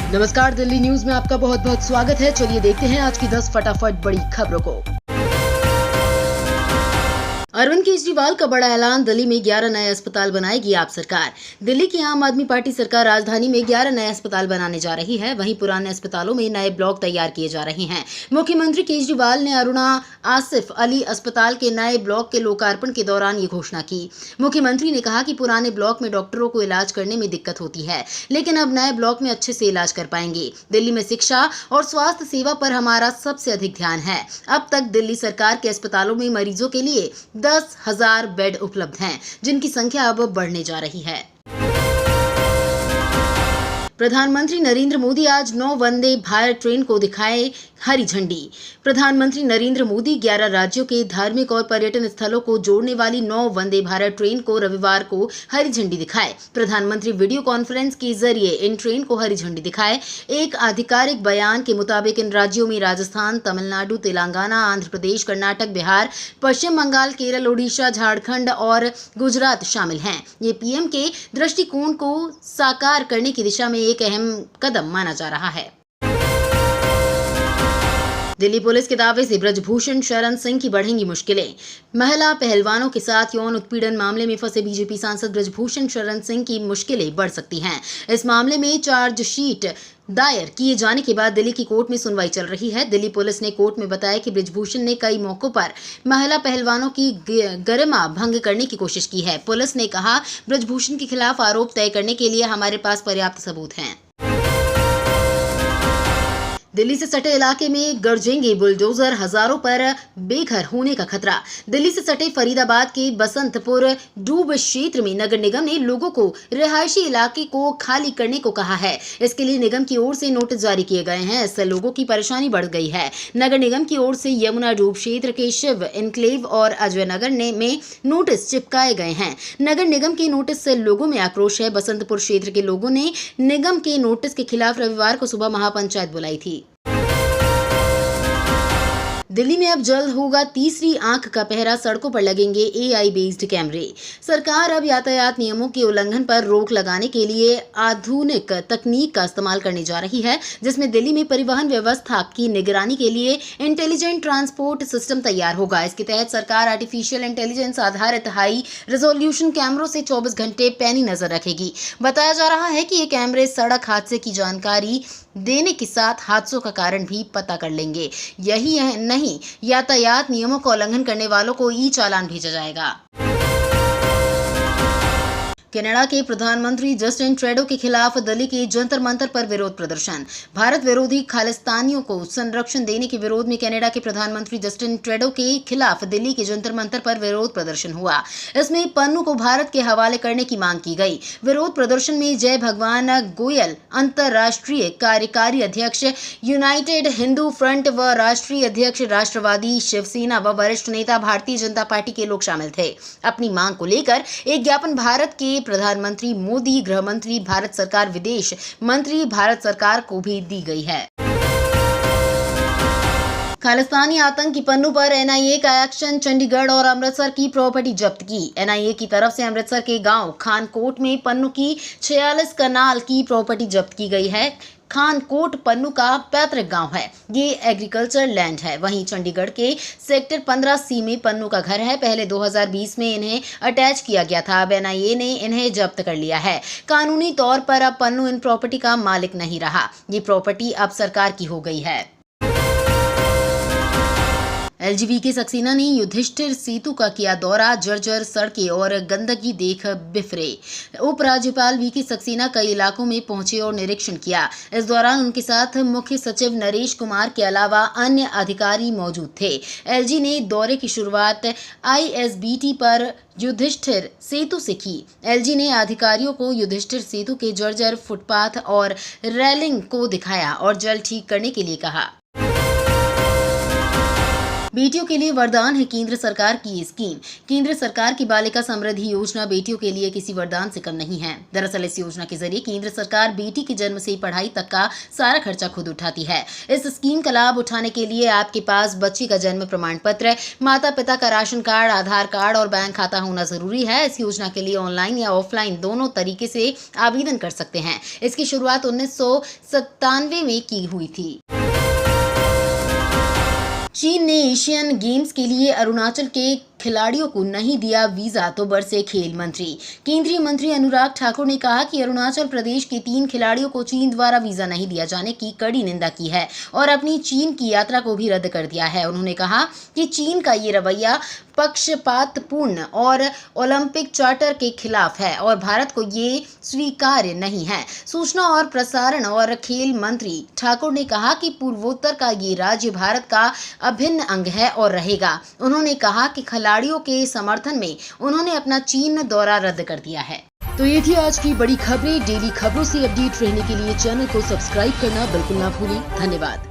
नमस्कार, दिल्ली न्यूज में आपका बहुत बहुत स्वागत है। चलिए देखते हैं आज की 10 फटाफट बड़ी खबरों को। अरविंद केजरीवाल का बड़ा ऐलान, दिल्ली में 11 नए अस्पताल बनाएगी आप सरकार। दिल्ली की आम आदमी पार्टी सरकार राजधानी में 11 नए अस्पताल बनाने जा रही है। वहीं पुराने अस्पतालों में नए ब्लॉक तैयार किए जा रहे हैं। मुख्यमंत्री केजरीवाल ने अरुणा आसिफ अली अस्पताल के नए ब्लॉक के लोकार्पण के दौरान ये घोषणा की। मुख्यमंत्री ने कहा कि पुराने ब्लॉक में डॉक्टरों को इलाज करने में दिक्कत होती है, लेकिन अब नए ब्लॉक में अच्छे से इलाज कर पाएंगे। दिल्ली में शिक्षा और स्वास्थ्य सेवा पर हमारा सबसे अधिक ध्यान है। अब तक दिल्ली सरकार के अस्पतालों में मरीजों के लिए 10,000 बेड उपलब्ध हैं, जिनकी संख्या अब बढ़ने जा रही है। प्रधानमंत्री नरेंद्र मोदी आज 9 वंदे भारत ट्रेन को दिखाए हरी झंडी। प्रधानमंत्री नरेंद्र मोदी 11 राज्यों के धार्मिक और पर्यटन स्थलों को जोड़ने वाली 9 वंदे भारत ट्रेन को रविवार को हरी झंडी दिखाए। प्रधानमंत्री वीडियो कॉन्फ्रेंस के जरिए इन ट्रेन को हरी झंडी दिखाए। एक आधिकारिक बयान के मुताबिक इन राज्यों में राजस्थान, तमिलनाडु, तेलंगाना, आंध्र प्रदेश, कर्नाटक, बिहार, पश्चिम बंगाल, केरल, ओडिशा, झारखंड और गुजरात शामिल हैं। ये पीएम के दृष्टिकोण को साकार करने की दिशा में एक अहम कदम माना जा रहा है। दिल्ली पुलिस के दावे से ब्रजभूषण शरण सिंह की बढ़ेंगी मुश्किलें। महिला पहलवानों के साथ यौन उत्पीड़न मामले में फंसे बीजेपी सांसद ब्रजभूषण शरण सिंह की मुश्किलें बढ़ सकती हैं। इस मामले में चार्जशीट दायर किए जाने के बाद दिल्ली की कोर्ट में सुनवाई चल रही है। दिल्ली पुलिस ने कोर्ट में बताया कि ब्रजभूषण ने कई मौकों पर महिला पहलवानों की गरिमा भंग करने की कोशिश की है। पुलिस ने कहा, ब्रजभूषण के खिलाफ आरोप तय करने के लिए हमारे पास पर्याप्त सबूत हैं। दिल्ली से सटे इलाके में गरजेंगे बुलडोजर, हजारों पर बेघर होने का खतरा। दिल्ली से सटे फरीदाबाद के बसंतपुर डूब क्षेत्र में नगर निगम ने लोगों को रिहायशी इलाके को खाली करने को कहा है। इसके लिए निगम की ओर से नोटिस जारी किए गए हैं। इससे लोगों की परेशानी बढ़ गई है। नगर निगम की ओर से यमुना डूब क्षेत्र के शिव एन्क्लेव और अजय नगर में नोटिस चिपकाए गए हैं। नगर निगम के नोटिस से लोगों में आक्रोश है। बसंतपुर क्षेत्र के लोगों ने निगम के नोटिस के खिलाफ रविवार को सुबह महापंचायत बुलाई थी। दिल्ली में अब जल्द होगा तीसरी आंख का पहरा, सड़कों पर लगेंगे एआई बेस्ड कैमरे। सरकार अब यातायात नियमों के उल्लंघन पर रोक लगाने के लिए आधुनिक तकनीक का इस्तेमाल करने जा रही है, जिसमें दिल्ली में परिवहन व्यवस्था की निगरानी के लिए इंटेलिजेंट ट्रांसपोर्ट सिस्टम तैयार होगा। इसके तहत सरकार आर्टिफिशियल इंटेलिजेंस आधारित हाई रेजोल्यूशन कैमरों से 24 घंटे पैनी नजर रखेगी। बताया जा रहा है कि ये कैमरे सड़क हादसे की जानकारी देने के साथ हादसों का कारण भी पता कर लेंगे। यही नहीं, यातायात नियमों का उल्लंघन करने वालों को ई चालान भेजा जाएगा। कनाडा के प्रधानमंत्री जस्टिन ट्रूडो के खिलाफ दिल्ली के जंतर मंतर पर विरोध प्रदर्शन। भारत विरोधी खालिस्तानियों को संरक्षण देने के विरोध में कनाडा के प्रधानमंत्री जस्टिन ट्रूडो के खिलाफ दिल्ली के जंतर मंतर पर विरोध प्रदर्शन हुआ। इसमें पन्नू को भारत के हवाले करने की मांग की गई। विरोध प्रदर्शन में जय भगवान गोयल, अंतर्राष्ट्रीय कार्यकारी अध्यक्ष यूनाइटेड हिंदू फ्रंट व राष्ट्रीय अध्यक्ष राष्ट्रवादी शिवसेना व वरिष्ठ नेता भारतीय जनता पार्टी के लोग शामिल थे। अपनी मांग को लेकर एक ज्ञापन भारत के प्रधानमंत्री मोदी, गृह मंत्री, भारत सरकार, विदेश मंत्री, भारत सरकार को भी दी गई है। खालिस्तानी आतंकी पन्नू पर एनआईए का एक्शन, चंडीगढ़ और अमृतसर की प्रॉपर्टी जब्त की। एनआईए की तरफ से अमृतसर के गांव खानकोट में पन्नू की 46 कनाल की प्रॉपर्टी जब्त की गई है। खानकोट पन्नू का पैतृक गांव है। ये एग्रीकल्चर लैंड है। वहीं चंडीगढ़ के सेक्टर 15C में पन्नू का घर है। पहले 2020 में इन्हें अटैच किया गया था। अब एनआईए ने इन्हें जब्त कर लिया है। कानूनी तौर पर अब पन्नू इन प्रॉपर्टी का मालिक नहीं रहा। ये प्रॉपर्टी अब सरकार की हो गई है। एलजी सक्सेना ने युधिष्ठिर सेतु का किया दौरा, जर्जर सड़कें और गंदगी देख बिफरे। उपराज्यपाल वीके सक्सेना कई इलाकों में पहुंचे और निरीक्षण किया। इस दौरान उनके साथ मुख्य सचिव नरेश कुमार के अलावा अन्य अधिकारी मौजूद थे। एलजी ने दौरे की शुरुआत आईएसबीटी पर युधिष्ठिर सेतु से की। एलजी ने अधिकारियों को युधिष्ठिर सेतु के जर्जर फुटपाथ और रेलिंग को दिखाया और जल्द ठीक करने के लिए कहा। बेटियों के लिए वरदान है केंद्र सरकार की ये स्कीम। केंद्र सरकार की बालिका समृद्धि योजना बेटियों के लिए किसी वरदान से कम नहीं है। दरअसल इस योजना के जरिए केंद्र सरकार बेटी के जन्म से पढ़ाई तक का सारा खर्चा खुद उठाती है। इस स्कीम का लाभ उठाने के लिए आपके पास बच्चे का जन्म प्रमाण पत्र, माता पिता का राशन कार्ड, आधार कार्ड और बैंक खाता होना जरूरी है। इस योजना के लिए ऑनलाइन या ऑफलाइन दोनों तरीके से आवेदन कर सकते हैं। इसकी शुरुआत 1997 में की हुई थी। चीन ने एशियन गेम्स के लिए अरुणाचल के खिलाड़ियों को नहीं दिया वीजा तो बरसे खेल मंत्री। केंद्रीय मंत्री अनुराग ठाकुर ने कहा कि अरुणाचल प्रदेश के 3 खिलाड़ियों को चीन द्वारा वीजा नहीं दिया जाने की कड़ी निंदा की है और अपनी चीन की यात्रा को भी रद्द कर दिया है। उन्होंने कहा कि चीन का ये रवैया पक्षपातपूर्ण और ओलंपिक चार्टर के खिलाफ है और भारत को ये स्वीकार्य नहीं है। सूचना और प्रसारण और खेल मंत्री ठाकुर ने कहा कि पूर्वोत्तर का ये राज्य भारत का अभिन्न अंग है और रहेगा। उन्होंने कहा कि खिलाड़ियों के समर्थन में उन्होंने अपना चीन दौरा रद्द कर दिया है। तो ये थी आज की बड़ी खबरें। डेली खबरों से अपडेट रहने के लिए चैनल को सब्सक्राइब करना बिल्कुल ना भूलें। धन्यवाद।